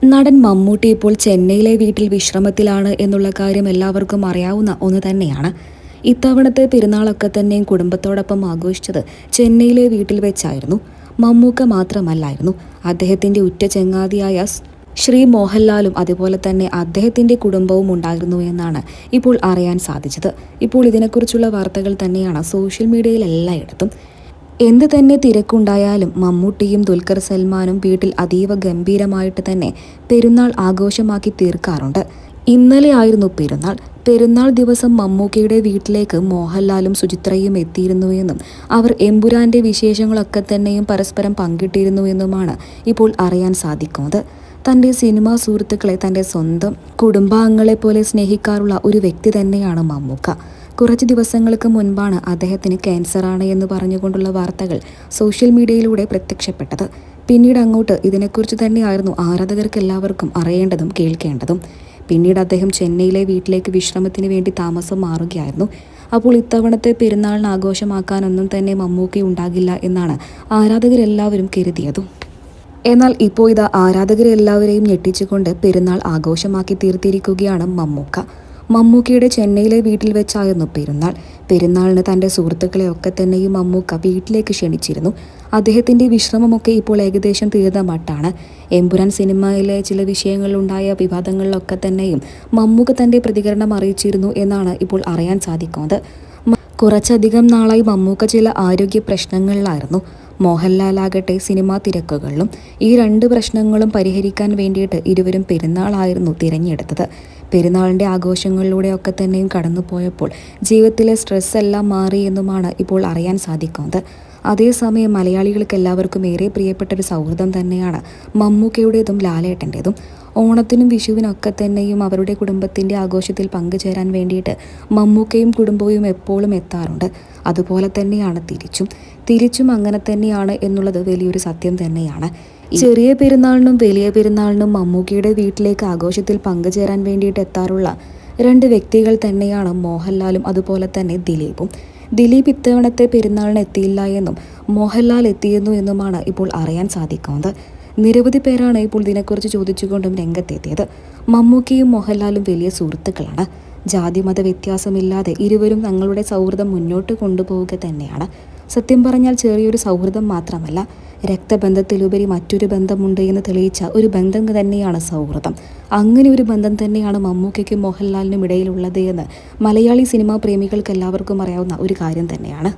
നടൻ മമ്മൂട്ടി ഇപ്പോൾ ചെന്നൈയിലെ വീട്ടിൽ വിശ്രമത്തിലാണ് എന്നുള്ള കാര്യം എല്ലാവർക്കും അറിയാവുന്ന ഒന്ന് തന്നെയാണ്. ഇത്തവണത്തെ പെരുന്നാളൊക്കെ തന്നെയും കുടുംബത്തോടൊപ്പം ആഘോഷിച്ചത് ചെന്നൈയിലെ വീട്ടിൽ വെച്ചായിരുന്നു. മമ്മൂക്ക മാത്രമല്ലായിരുന്നു, അദ്ദേഹത്തിൻ്റെ ഉറ്റ ചങ്ങാതിയായ ശ്രീ മോഹൻലാലും അതുപോലെ തന്നെ അദ്ദേഹത്തിൻ്റെ കുടുംബവും ഉണ്ടായിരുന്നു എന്നാണ് ഇപ്പോൾ അറിയാൻ സാധിച്ചത്. ഇപ്പോൾ ഇതിനെക്കുറിച്ചുള്ള വാർത്തകൾ തന്നെയാണ് സോഷ്യൽ മീഡിയയിൽ എല്ലായിടത്തും. എന്ത് തന്നെ തിരക്കുണ്ടായാലും മമ്മൂട്ടിയും ദുൽഖർ സൽമാനും വീട്ടിൽ അതീവ ഗംഭീരമായിട്ട് തന്നെ പെരുന്നാൾ ആഘോഷമാക്കി തീർക്കാറുണ്ട്. ഇന്നലെ ആയിരുന്നു പെരുന്നാൾ ദിവസം മമ്മൂക്കയുടെ വീട്ടിലേക്ക് മോഹൻലാലും സുചിത്രയും എത്തിയിരുന്നുവെന്നും അവർ എമ്പുരാന്റെ വിശേഷങ്ങളൊക്കെ തന്നെയും പരസ്പരം പങ്കിട്ടിരുന്നു എന്നുമാണ് ഇപ്പോൾ അറിയാൻ സാധിക്കുന്നത്. തൻ്റെ സിനിമാ സുഹൃത്തുക്കളെ തൻ്റെ സ്വന്തം കുടുംബാംഗങ്ങളെ പോലെ സ്നേഹിക്കാറുള്ള ഒരു വ്യക്തി തന്നെയാണ് മമ്മൂക്ക. കുറച്ച് ദിവസങ്ങൾക്ക് മുൻപാണ് അദ്ദേഹത്തിന് ക്യാൻസറാണ് എന്ന് പറഞ്ഞുകൊണ്ടുള്ള വാർത്തകൾ സോഷ്യൽ മീഡിയയിലൂടെ പ്രത്യക്ഷപ്പെട്ടത്. പിന്നീട് അങ്ങോട്ട് ഇതിനെക്കുറിച്ച് തന്നെയായിരുന്നു ആരാധകർക്ക് എല്ലാവർക്കും അറിയേണ്ടതും കേൾക്കേണ്ടതും. പിന്നീട് അദ്ദേഹം ചെന്നൈയിലെ വീട്ടിലേക്ക് വിശ്രമത്തിന് വേണ്ടി താമസം മാറുകയായിരുന്നു. അപ്പോൾ ഇത്തവണത്തെ പെരുന്നാളിന് ആഘോഷമാക്കാനൊന്നും തന്നെ മമ്മൂക്ക ഉണ്ടാകില്ല എന്നാണ് ആരാധകരെല്ലാവരും കരുതിയതും. എന്നാൽ ഇപ്പോൾ ഇതാ ആരാധകരെല്ലാവരെയും ഞെട്ടിച്ചുകൊണ്ട് പെരുന്നാൾ ആഘോഷമാക്കി തീർത്തിരിക്കുകയാണ് മമ്മൂക്ക. മമ്മൂക്കയുടെ ചെന്നൈയിലെ വീട്ടിൽ വെച്ചായിരുന്നു പെരുന്നാളിന് തൻ്റെ സുഹൃത്തുക്കളെ ഒക്കെ തന്നെയും മമ്മൂക്ക വീട്ടിലേക്ക് ക്ഷണിച്ചിരുന്നു. അദ്ദേഹത്തിൻ്റെ വിശ്രമമൊക്കെ ഇപ്പോൾ ഏകദേശം തീർന്ന മട്ടാണ്. എമ്പുരാൻ സിനിമയിലെ ചില വിഷയങ്ങളിലുണ്ടായ വിവാദങ്ങളിലൊക്കെ തന്നെയും മമ്മൂക്ക തൻ്റെ പ്രതികരണം അറിയിച്ചിരുന്നു എന്നാണ് ഇപ്പോൾ അറിയാൻ സാധിക്കുന്നത്. കുറച്ചധികം നാളായി മമ്മൂക്ക ചില ആരോഗ്യ പ്രശ്നങ്ങളിലായിരുന്നു. മോഹൻലാലാകട്ടെ സിനിമാ തിരക്കുകളിലും. ഈ രണ്ട് പ്രശ്നങ്ങളും പരിഹരിക്കാൻ വേണ്ടിയിട്ട് ഇരുവരും പെരുന്നാളായിരുന്നു തിരഞ്ഞെടുത്തത്. പെരുന്നാളിൻ്റെ ആഘോഷങ്ങളിലൂടെയൊക്കെ തന്നെയും കടന്നുപോയപ്പോൾ ജീവിതത്തിലെ സ്ട്രെസ് എല്ലാം മാറി എന്നുമാണ് ഇപ്പോൾ അറിയാൻ സാധിക്കുന്നത്. അതേസമയം മലയാളികൾക്ക് എല്ലാവർക്കും ഏറെ പ്രിയപ്പെട്ട ഒരു സൗഹൃദം തന്നെയാണ് മമ്മൂക്കയുടേതും ലാലേട്ടൻ്റേതും. ഓണത്തിനും വിഷുവിനൊക്കെ തന്നെയും അവരുടെ കുടുംബത്തിൻ്റെ ആഘോഷത്തിൽ പങ്കുചേരാൻ വേണ്ടിയിട്ട് മമ്മൂക്കയും കുടുംബവും എപ്പോഴും എത്താറുണ്ട്. അതുപോലെ തന്നെയാണ് തിരിച്ചും അങ്ങനെ തന്നെയാണ് എന്നുള്ളത് വലിയൊരു സത്യം തന്നെയാണ്. ചെറിയ പെരുന്നാളിനും വലിയ പെരുന്നാളിനും മമ്മൂക്കയുടെ വീട്ടിലേക്ക് ആഘോഷത്തിൽ പങ്കുചേരാൻ വേണ്ടിയിട്ട് എത്താറുള്ള രണ്ട് വ്യക്തികൾ തന്നെയാണ് മോഹൻലാലും അതുപോലെ തന്നെ ദിലീപ് ഇത്തവണത്തെ പെരുന്നാളിന് എത്തിയില്ല എന്നും മോഹൻലാൽ എത്തിയെന്നു എന്നുമാണ് ഇപ്പോൾ അറിയാൻ സാധിക്കുന്നത്. നിരവധി പേരാണ് ഇപ്പോൾ ഇതിനെക്കുറിച്ച് ചോദിച്ചുകൊണ്ടും രംഗത്തെത്തിയത്. മമ്മൂക്കയും മോഹൻലാലും വലിയ സുഹൃത്തുക്കളാണ്. ജാതിമത വ്യത്യാസമില്ലാതെ ഇരുവരും തങ്ങളുടെ സൗഹൃദം മുന്നോട്ട് കൊണ്ടുപോവുക തന്നെയാണ്. സത്യം പറഞ്ഞാൽ ചെറിയൊരു സൗഹൃദം മാത്രമല്ല, രക്തബന്ധത്തിലുപരി മറ്റൊരു ബന്ധമുണ്ട് എന്ന് തെളിയിച്ച ഒരു ബന്ധം തന്നെയാണ് സൗഹൃദം. അങ്ങനെ ഒരു ബന്ധം തന്നെയാണ് മമ്മൂക്കയ്ക്കും മോഹൻലാലിനും ഇടയിലുള്ളത് എന്ന് മലയാളി സിനിമാ പ്രേമികൾക്ക് എല്ലാവർക്കും അറിയാവുന്ന ഒരു കാര്യം തന്നെയാണ്.